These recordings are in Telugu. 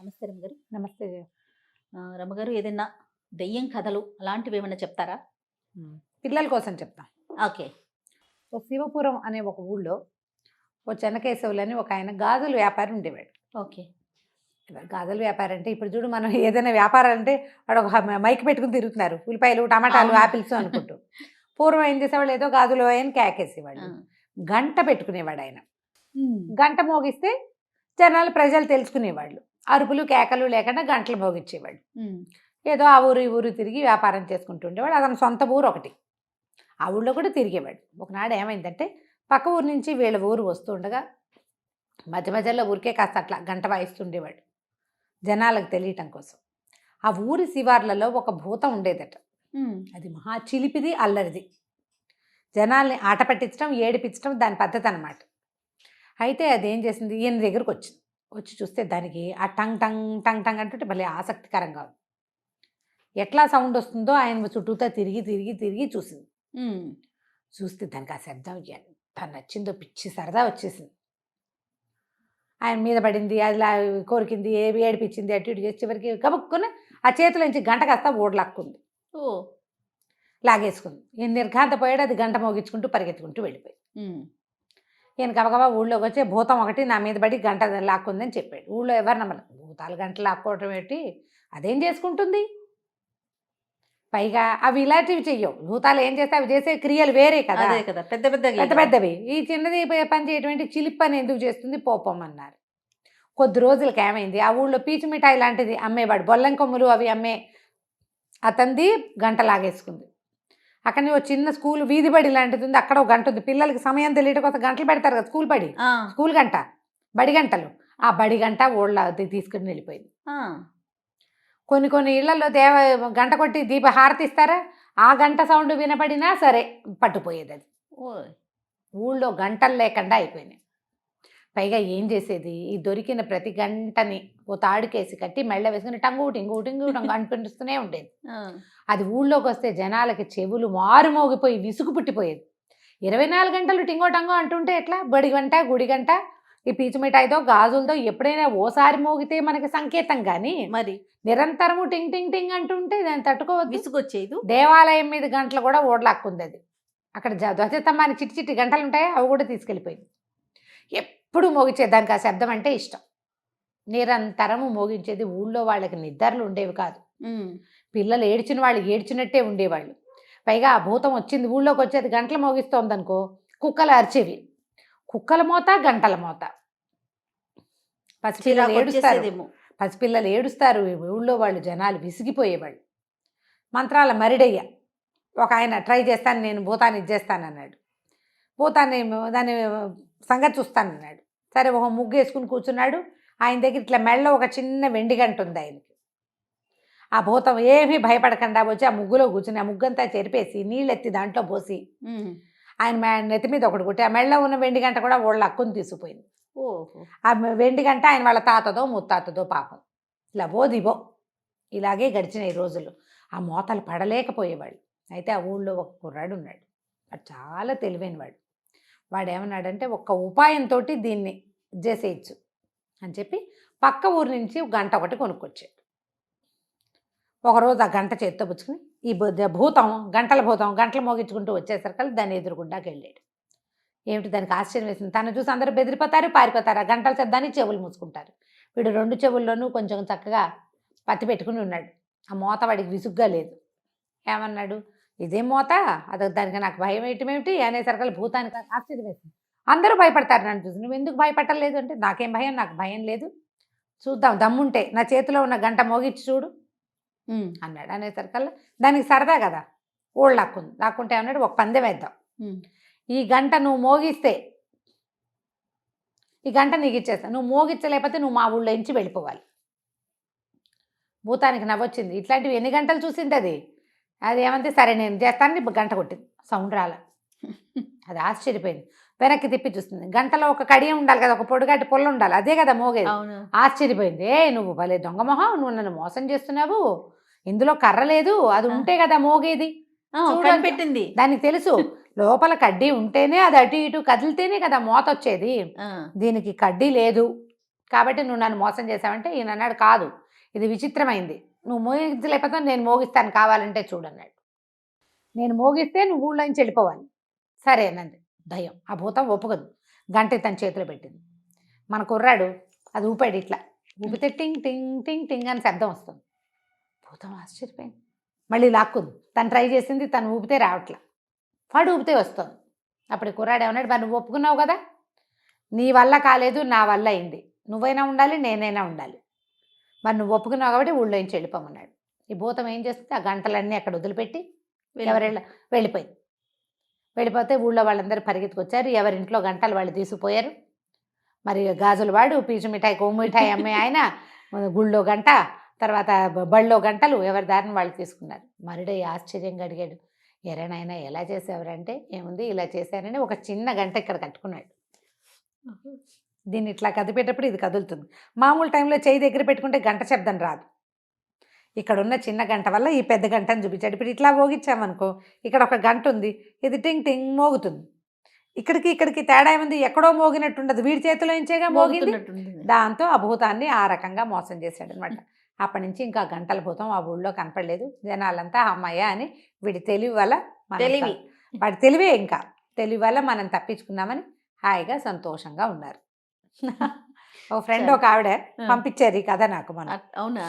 నమస్తే రమ్మగారు. నమస్తే. రమ్మగారు, ఏదైనా దెయ్యం కథలు అలాంటివి ఏమైనా చెప్తారా? పిల్లల కోసం చెప్తాం. ఓకే. ఓ శివపురం అనే ఒక ఊళ్ళో ఓ చెన్నకేశవులని ఒక ఆయన గాజుల వ్యాపారి ఉండేవాడు. ఓకే. గాజుల వ్యాపారం అంటే ఇప్పుడు చూడు, మనం ఏదైనా వ్యాపారం అంటే వాడు ఒక మైక్ పెట్టుకుని తిరుగుతున్నారు, ఉల్లిపాయలు టమాటాలు అవును. ఆపిల్స్ అనుకుంటూ. పూర్వం ఏం చేసేవాళ్ళు, ఏదో గాజులు అని కేకేసేవాడు. గంట పెట్టుకునేవాడు ఆయన. గంట మోగిస్తే జనాలు ప్రజలు తెలుసుకునేవాళ్ళు. అరుపులు కేకలు లేకుండా గంటలు మోగించేవాడు. ఏదో ఆ ఊరు ఈ ఊరు తిరిగి వ్యాపారం చేసుకుంటూ ఉండేవాడు. అతని సొంత ఊరు ఒకటి, ఆ ఊళ్ళో కూడా తిరిగేవాడు. ఒకనాడు ఏమైందంటే, పక్క ఊరు నుంచి వీళ్ళ ఊరు వస్తుండగా మధ్య మధ్యలో ఊరికే కాస్త అట్లా గంట వాయిస్తుండేవాడు, జనాలకు తెలియటం కోసం. ఆ ఊరి శివార్లలో ఒక భూతం ఉండేదట. అది మహా చిలిపిది, అల్లరిది. జనాల్ని ఆట పట్టించడం, ఏడిపించడం దాని పద్ధతి అన్నమాట. అయితే అదేం చేసింది, ఈయన దగ్గరకు వచ్చింది. వచ్చి చూస్తే దానికి ఆ టంగ్ టంగ్ టంగ్ టంగ్ అంటుంటే భలే ఆసక్తికరంగా ఉంది. ఎట్లా సౌండ్ వస్తుందో ఆయన చుట్టూతా తిరిగి తిరిగి తిరిగి చూసింది. చూస్తే దానికి ఆ శబ్దం ఎంత నచ్చిందో, పిచ్చి సరదా వచ్చేసింది. ఆయన మీద పడింది, అది కోరికింది, ఏడిపించింది, అటు ఇటు చేసి చివరికి గబుక్కుని ఆ చేతిలోంచి గంట కాస్త ఓడలాక్కుంది. లాగేసుకుంది. ఈయన నిర్ఘాంత పోయాడు. అది గంట మోగించుకుంటూ పరిగెత్తుకుంటూ వెళ్ళిపోయి ఈయన గబగబా ఊళ్ళోకి వచ్చే, భూతం ఒకటి నా మీద పడి గంట లాక్కుందని చెప్పాడు. ఊళ్ళో ఎవరు నమ్మరు. భూతాలు గంటలు లాక్కోవటం ఏంటి, అదేం చేసుకుంటుంది, పైగా అవి ఇలాంటివి చెయ్యవు. భూతాలు ఏం చేస్తే అవి చేసే క్రియలు వేరే కదా, పెద్ద పెద్ద పెద్దవి. ఈ చిన్నది పని చేయటువంటి చిలిప్ పని ఎందుకు చేస్తుంది, పోపమ్మన్నారు. కొద్ది రోజులకి ఏమైంది, ఆ ఊళ్ళో పీచు మిఠాయి లాంటిది అమ్మేవాడు, బొల్లం కొమ్ములు అవి అమ్మే అతంది గంట లాగేసుకుంది. అక్కడనే ఒక చిన్న స్కూల్ వీధి బడి లాంటిది ఉంది, అక్కడ ఒక గంట ఉంది. పిల్లలకి సమయం తెలియటం కోసం గంటలు పెడతారు కదా, స్కూల్ గంట, బడి గంటలు. ఆ బడి గంట ఊళ్ళ తీసుకుని వెళ్ళిపోయింది. కొన్ని ఇళ్లలో గంట కొట్టి దీప హారతి ఇస్తారా, ఆ గంట సౌండ్ వినపడినా సరే పట్టుపోయేది. అది ఊళ్ళో గంటలు లేకుండా అయిపోయినాయి. పైగా ఏం చేసేది, ఈ దొరికిన ప్రతి గంటని ఓ తాడుకేసి కట్టి మెళ్ళ వేసుకుని టంగు టింగు టింగు టంగు అనిపిస్తూనే ఉండేది. అది ఊళ్ళోకి వస్తే జనాలకి చెవులు మారుమోగిపోయి విసుగు పుట్టిపోయేది. 24 గంటలు టింగో టంగో అంటుంటే ఎట్లా, బడి గంట గుడి గంట ఈ పీచు మిఠాయితో గాజులతో ఎప్పుడైనా ఓసారి మోగితే మనకి సంకేతం, కానీ మరి నిరంతరము టింగ్ టింగ్ టింగ్ అంటుంటే దాన్ని తట్టుకోవద్దు, విసుగొచ్చేది. దేవాలయం మీద గంటలు కూడా ఓడలాక్కుంది. అది అక్కడ ధ్వజస్తంభానికి చిట్టి చిట్టి గంటలు ఉంటాయి, అవి కూడా తీసుకెళ్ళిపోయింది. ఎప్పుడు మోగించేది, దానికి ఆ శబ్దం అంటే ఇష్టం. నిరంతరము మోగించేది. ఊళ్ళో వాళ్ళకి నిద్రలు ఉండేవి కాదు. పిల్లలు ఏడ్చిన వాళ్ళు ఏడ్చినట్టే ఉండేవాళ్ళు. పైగా ఆ భూతం వచ్చింది ఊళ్ళోకి వచ్చేది, గంటలు మోగిస్తోంది అనుకో, కుక్కలు అరిచేవి. కుక్కల మోత, గంటల మోత. పసిపిల్లలు ఏడుస్తారు. ఊళ్ళో వాళ్ళు జనాలు విసిగిపోయేవాళ్ళు. మంత్రాల మరిడయ్య ఒక ఆయన ట్రై చేస్తాను, నేను భూతాన్ని ఇచ్చేస్తానన్నాడు. భూతాన్ని దాన్ని సంగతి చూస్తానన్నాడు. సరే ఒక ముగ్గు వేసుకుని కూర్చున్నాడు. ఆయన దగ్గర ఇట్లా మెళ్ళ ఒక చిన్న వెండి గంట ఉంది ఆయనకి. ఆ భూతం ఏమీ భయపడకుండా వచ్చి ఆ ముగ్గులో కూర్చుని ఆ ముగ్గంతా చెరిపేసి నీళ్ళెత్తి దాంట్లో పోసి ఆయన నెత్తి మీద ఒకటి కొట్టి ఆ మెళ్ళ ఉన్న వెండి గంట కూడా వాళ్ళ అక్కుని తీసుకుపోయింది. ఆ వెండి గంట ఆయన వాళ్ళ తాతదో ముత్తాతదో పాపం. ఇలా బోదిబో ఇలాగే గడిచినాయి రోజులు. ఆ మోతలు పడలేకపోయేవాళ్ళు. అయితే ఆ ఊళ్ళో ఒక కుర్రాడు ఉన్నాడు, వాడు చాలా తెలివైన వాడు. వాడు ఏమన్నాడంటే, ఒక్క ఉపాయంతో దీన్ని చేసేయచ్చు అని చెప్పి పక్క ఊరు నుంచి గంట ఒకటి కొనుక్కొచ్చాడు. ఒకరోజు ఆ గంట చేత్తో పుచ్చుకుని ఈ భూతం గంటలు మోగించుకుంటూ వచ్చేసరికి దాన్ని ఎదురుగుండాకి వెళ్ళాడు. ఏమిటి, దానికి ఆశ్చర్యం వేసింది. తను చూసి అందరూ బెదిరిపోతారు, పారిపోతారు. ఆ గంటల శబ్దానికి చెవులు మూసుకుంటారు. వీడు 2 చెవుల్లోనూ కొంచెం చక్కగా పత్తి పెట్టుకుని ఉన్నాడు. ఆ మోత వాడికి విసుగ్గా లేదు. ఏమన్నాడు, ఇదే మోత, అది దానికి నాకు భయం ఏమిటి అనేసరికి భూతానికి ఆశ్చర్యం వేసింది. అందరూ భయపడతారు నన్ను చూసి, నువ్వు ఎందుకు భయపడలేదు అంటే, నాకేం భయం, నాకు భయం లేదు, చూద్దాం దమ్ముంటే నా చేతిలో ఉన్న గంట మోగించి చూడు అన్నాడు. అనేసరికల్లా దానికి సరదా కదా, ఓళ్ళు లాక్కుంటే అన్నాడు, ఒక పందెం వేద్దాం. ఈ గంట నువ్వు మోగిస్తే ఈ గంట నీకు ఇచ్చేస్తా, నువ్వు మోగించలేకపోతే నువ్వు మా ఊళ్ళో నుంచి వెళ్ళిపోవాలి. భూతానికి నవ్వొచ్చింది. ఇట్లాంటివి ఎన్ని గంటలు చూసింది అది. అది ఏమంటే సరే నేను చేస్తాను, గంట కొట్టింది, సౌండ్ రాల. అది ఆశ్చర్యపోయింది. వెనక్కి తిప్పి చూస్తుంది. గంటలో ఒక కడియం ఉండాలి కదా, ఒక పొడిగట్టి పొల్ల ఉండాలి, అదే కదా మోగేది. ఆశ్చర్యపోయింది. నువ్వు భలే దొంగ మొహం, నువ్వు నన్ను మోసం చేస్తున్నావు, ఇందులో కర్ర లేదు, అది ఉంటే కదా మోగేది. పెట్టింది దానికి తెలుసు, లోపల కడ్డీ ఉంటేనే అది అటు ఇటు కదిలితేనే కదా మోత వచ్చేది. దీనికి కడ్డీ లేదు, కాబట్టి నువ్వు నన్ను మోసం చేసావంటే ఈయన అన్నాడు, కాదు ఇది విచిత్రమైంది, నువ్వు మోగించలేకపోతే నేను మోగిస్తాను కావాలంటే చూడన్నాడు. నేను మోగిస్తే నువ్వు ఊళ్ళో నుంచి వెళ్ళిపోవాలి. సరే అన్నది దయ్యం. ఆ భూతం ఒప్పుకోదు. గంట తన చేతిలో పెట్టింది. మన కుర్రాడు అది ఊపాడు, ఇట్లా ఊపితే టింగ్ టింగ్ టింగ్ టింగ్ అని శబ్దం వస్తుంది. భూతం ఆశ్చర్యపోయింది. మళ్ళీ లాక్కుంది. తను ట్రై చేసింది, తను ఊపితే రావట్లా, వాడు ఊపితే వస్తుంది. అప్పుడు కుర్రాడు ఏమన్నాడు, మరి నువ్వు ఒప్పుకున్నావు కదా, నీ వల్ల కాలేదు నా వల్ల అయింది, నువ్వైనా ఉండాలి నేనైనా ఉండాలి, మరి నువ్వు ఒప్పుకున్నావు కాబట్టి ఊళ్ళో నుంచి వెళ్ళిపోమన్నాడు. ఈ భూతం ఏం చేస్తుంది, ఆ గంటలన్నీ అక్కడ వదిలిపెట్టి వెళ్ళిపోయింది. వెళ్ళిపోతే ఊళ్ళో వాళ్ళందరూ పరిగెత్తుకొచ్చారు. ఎవరింట్లో గంటలు వాళ్ళు తీసుకుపోయారు. మరి గాజులు వాడు, పీచు మిఠాయి, కొమ్ము మిఠాయి అమ్మే ఆయన, గుళ్ళో గంట, తర్వాత బళ్ళో గంటలు, ఎవరి దారిని వాళ్ళు తీసుకున్నారు. మరుడయ్య ఆశ్చర్యంగా అడిగాడు, ఎరేనాయన ఎలా చేసేవారంటే, ఏముంది ఇలా చేశారని ఒక చిన్న గంట ఇక్కడ కట్టుకున్నాడు. దీన్ని ఇట్లా కదిపేటప్పుడు ఇది కదులుతుంది. మామూలు టైంలో చేయి దగ్గర పెట్టుకుంటే గంట శబ్దం రాదు. ఇక్కడ ఉన్న చిన్న గంట వల్ల ఈ పెద్ద గంటను చూపించాడు. ఇప్పుడు ఇట్లా మోగించామనుకో, ఇక్కడ ఒక గంట ఉంది, ఇది టింగ్ టింగ్ మోగుతుంది. ఇక్కడికి తేడా ఏముంది, ఎక్కడో మోగినట్టుండదు, వీడి చేతిలో ఇంచేగా మోగింది. దాంతో ఆ భూతాన్ని ఆ రకంగా మోసం చేశాడు అనమాట. అప్పటి నుంచి ఇంకా గంటల భూతం ఆ ఊళ్ళో కనపడలేదు. జనాలంతా అమ్మయ్య అని వీడి తెలివి వల్ల, వాడి తెలివే, ఇంకా తెలివి వల్ల మనం తప్పించుకున్నామని హాయిగా సంతోషంగా ఉన్నారు. ఒక ఫ్రెండ్ ఒక ఆవిడ పంపించారు ఈ కథ నాకు. మనం అవునా,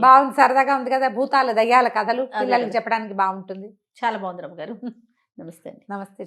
బాగుంది, సరదాగా ఉంది కదా, భూతాల దయ్యాల కథలు పిల్లలకి చెప్పడానికి బాగుంటుంది. చాలా బాగుంది రమ్మ గారు. నమస్తే. నమస్తే.